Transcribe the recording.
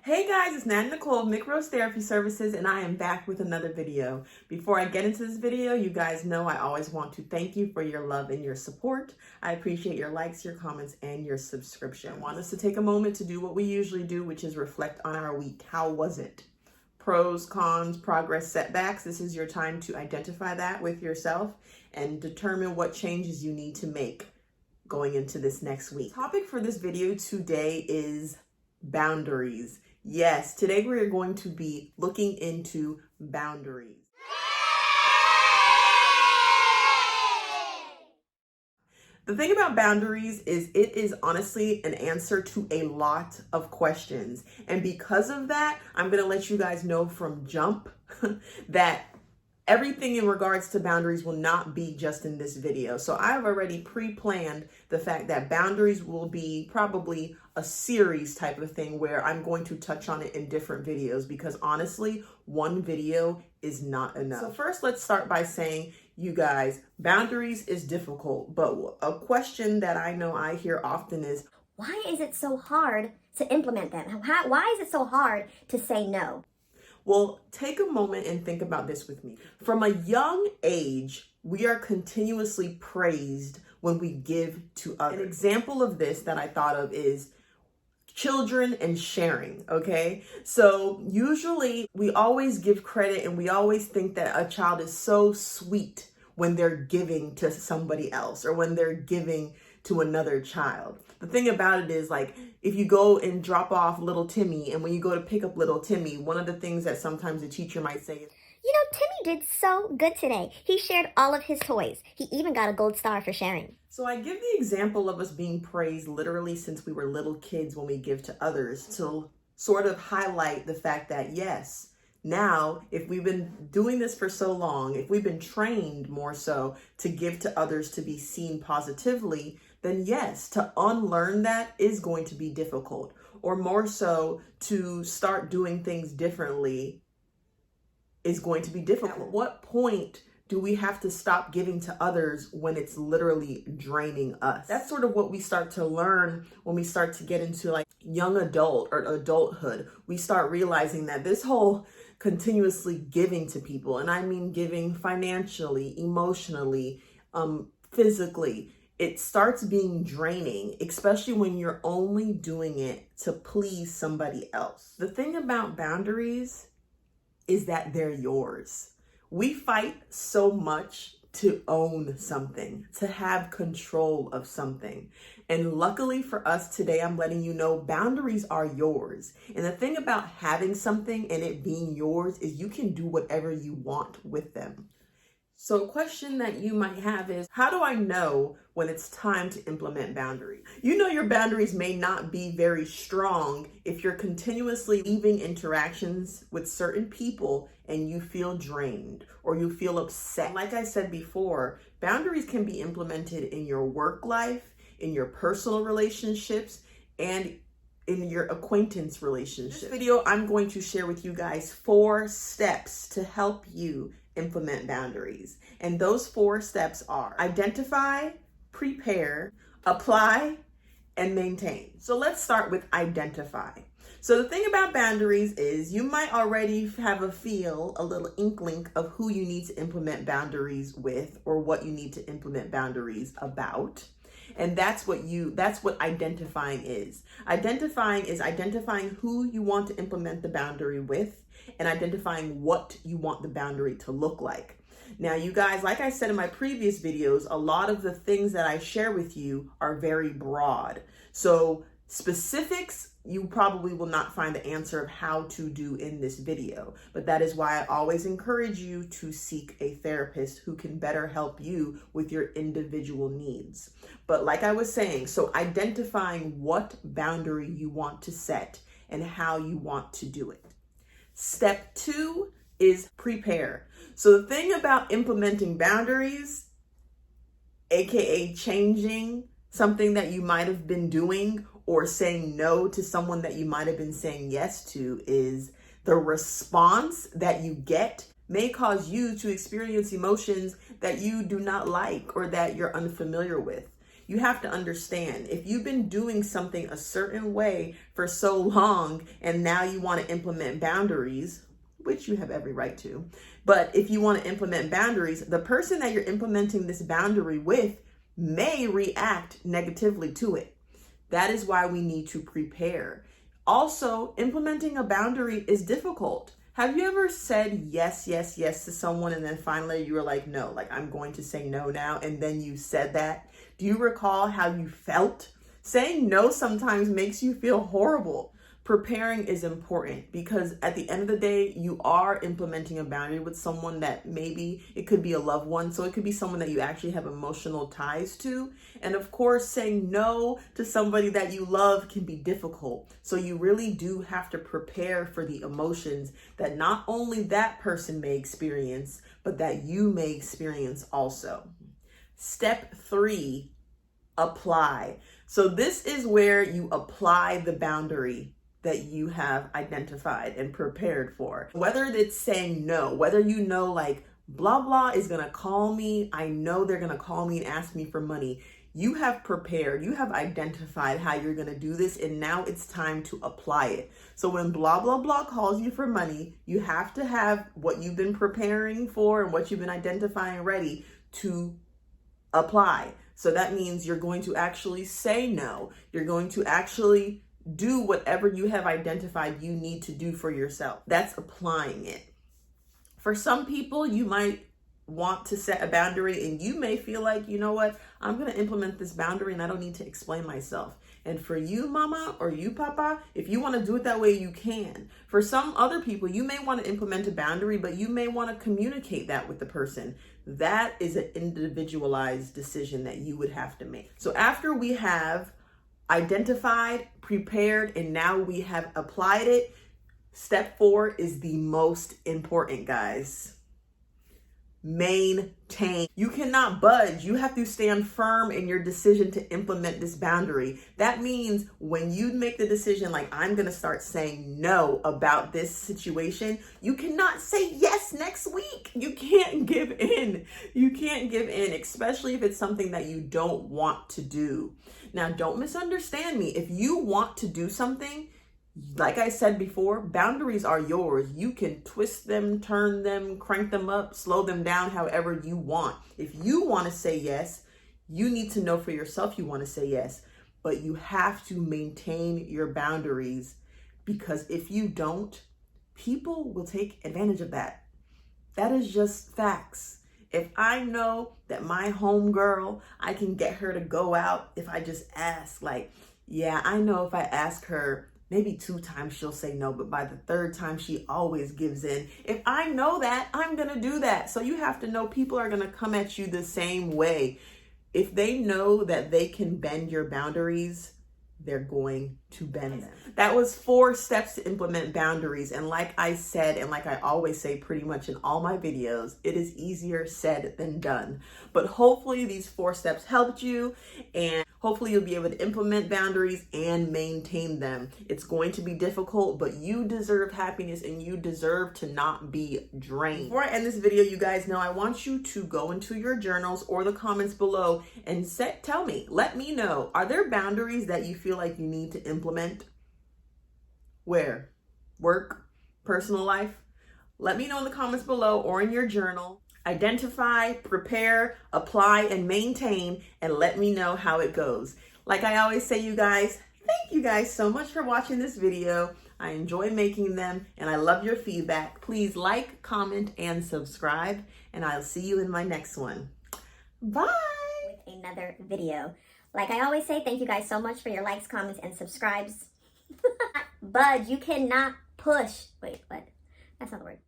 Hey guys, it's Nat Nicole of Mick Rose Therapy Services, and I am back with another video. Before I get into this video, you guys know I always want to thank you for your love and your support. I appreciate your likes, your comments, and your subscription. I want us to take a moment to do what we usually do, which is reflect on our week. How was it? Pros, cons, progress, setbacks. This is your time to identify that with yourself and determine what changes you need to make going into this next week. The topic for this video today is boundaries. Yes, today we're going to be looking into boundaries. The thing about boundaries is it is honestly an answer to a lot of questions. And because of that, I'm going to let you guys know from jump that everything in regards to boundaries will not be just in this video. So I've already pre-planned the fact that boundaries will be probably a series type of thing where I'm going to touch on it in different videos because honestly, one video is not enough. So first, let's start by saying, you guys, boundaries is difficult, but a question that I know I hear often is, why is it so hard to implement them? Why is it so hard to say no? Well, take a moment and think about this with me. From a young age, we are continuously praised when we give to others. An example of this that I thought of is children and sharing, okay? So usually we always give credit and we always think that a child is so sweet when they're giving to somebody else or when they're giving to another child. The thing about it is, like, if you go and drop off little Timmy, and when you go to pick up little Timmy, one of the things that sometimes the teacher might say is, you know, Timmy did so good today. He shared all of his toys. He even got a gold star for sharing. So I give the example of us being praised literally since we were little kids when we give to others to sort of highlight the fact that, yes, now, if we've been doing this for so long, if we've been trained more so to give to others to be seen positively, then yes, to unlearn that is going to be difficult, or more so to start doing things differently is going to be difficult. At what point do we have to stop giving to others when it's literally draining us? That's sort of what we start to learn when we start to get into like young adult or adulthood. We start realizing that this whole continuously giving to people, and I mean giving financially, emotionally, physically, it starts being draining, especially when you're only doing it to please somebody else. The thing about boundaries is that they're yours. We fight so much to own something, to have control of something. And luckily for us today, I'm letting you know boundaries are yours. And the thing about having something and it being yours is you can do whatever you want with them. So a question that you might have is, how do I know when it's time to implement boundaries? You know, your boundaries may not be very strong if you're continuously leaving interactions with certain people and you feel drained or you feel upset. Like I said before, boundaries can be implemented in your work life, in your personal relationships, and in your acquaintance relationships. In this video, I'm going to share with you guys 4 steps to help you implement boundaries. And those 4 steps are identify, prepare, apply, and maintain. So let's start with identify. So the thing about boundaries is you might already have a little inkling of who you need to implement boundaries with or what you need to implement boundaries about. And that's what identifying is. Identifying is identifying who you want to implement the boundary with and identifying what you want the boundary to look like. Now, you guys, like I said in my previous videos, a lot of the things that I share with you are very broad. So specifics, you probably will not find the answer of how to do in this video, but that is why I always encourage you to seek a therapist who can better help you with your individual needs. But like I was saying, so identifying what boundary you want to set and how you want to do it. Step 2 is prepare. So the thing about implementing boundaries, aka changing something that you might have been doing or saying no to someone that you might have been saying yes to, is the response that you get may cause you to experience emotions that you do not like or that you're unfamiliar with. You have to understand, if you've been doing something a certain way for so long and now you want to implement boundaries, which you have every right to, but if you want to implement boundaries, the person that you're implementing this boundary with may react negatively to it. That is why we need to prepare. Also, implementing a boundary is difficult. Have you ever said yes, yes, yes to someone and then finally you were like, no, like I'm going to say no now, and then you said that? Do you recall how you felt? Saying no sometimes makes you feel horrible. Preparing is important because at the end of the day, you are implementing a boundary with someone that maybe it could be a loved one. So it could be someone that you actually have emotional ties to. And of course, saying no to somebody that you love can be difficult. So you really do have to prepare for the emotions that not only that person may experience, but that you may experience also. Step 3, apply. So this is where you apply the boundary that you have identified and prepared for. Whether it's saying no, whether you know like blah, blah is gonna call me, I know they're gonna call me and ask me for money. You have prepared, you have identified how you're gonna do this, and now it's time to apply it. So when blah, blah, blah calls you for money, you have to have what you've been preparing for and what you've been identifying ready to apply. So that means you're going to actually say no. You're going to actually do whatever you have identified you need to do for yourself. That's applying it. For some people, you might want to set a boundary and you may feel like, you know what, I'm going to implement this boundary and I don't need to explain myself. And for you, mama, or you, papa, if you want to do it that way, you can. For some other people, you may want to implement a boundary, but you may want to communicate that with the person. That is an individualized decision that you would have to make. So after we have identified, prepared, and now we have applied it, step 4 is the most important, guys. Maintain. You cannot budge. You have to stand firm in your decision to implement this boundary. That means when you make the decision, like I'm going to start saying no about this situation, you cannot say yes next week. You can't give in. You can't give in, especially if it's something that you don't want to do. Now, don't misunderstand me. If you want to do something, like I said before, boundaries are yours. You can twist them, turn them, crank them up, slow them down however you want. If you want to say yes, you need to know for yourself you want to say yes. But you have to maintain your boundaries, because if you don't, people will take advantage of that. That is just facts. If I know that my homegirl, I can get her to go out if I just ask, like, yeah, I know if I ask her maybe 2 times she'll say no, but by the 3rd time she always gives in. If I know that, I'm going to do that. So you have to know people are going to come at you the same way. If they know that they can bend your boundaries, they're going to bend them. That was 4 steps to implement boundaries. And like I said, and like I always say pretty much in all my videos, it is easier said than done. But hopefully these 4 steps helped you, and hopefully you'll be able to implement boundaries and maintain them. It's going to be difficult, but you deserve happiness and you deserve to not be drained. Before I end this video, you guys know I want you to go into your journals or the comments below and tell me, let me know, are there boundaries that you feel like you need to implement? Where? Work? Personal life? Let me know in the comments below or in your journal. Identify, prepare, apply, and maintain, and let me know how it goes. Like I always say, you guys, thank you guys so much for watching this video. I enjoy making them, and I love your feedback. Please like, comment, and subscribe, and I'll see you in my next one. Bye! With another video. Like I always say, thank you guys so much for your likes, comments, and subscribes. Budge, you cannot push. Wait, what? That's not the word.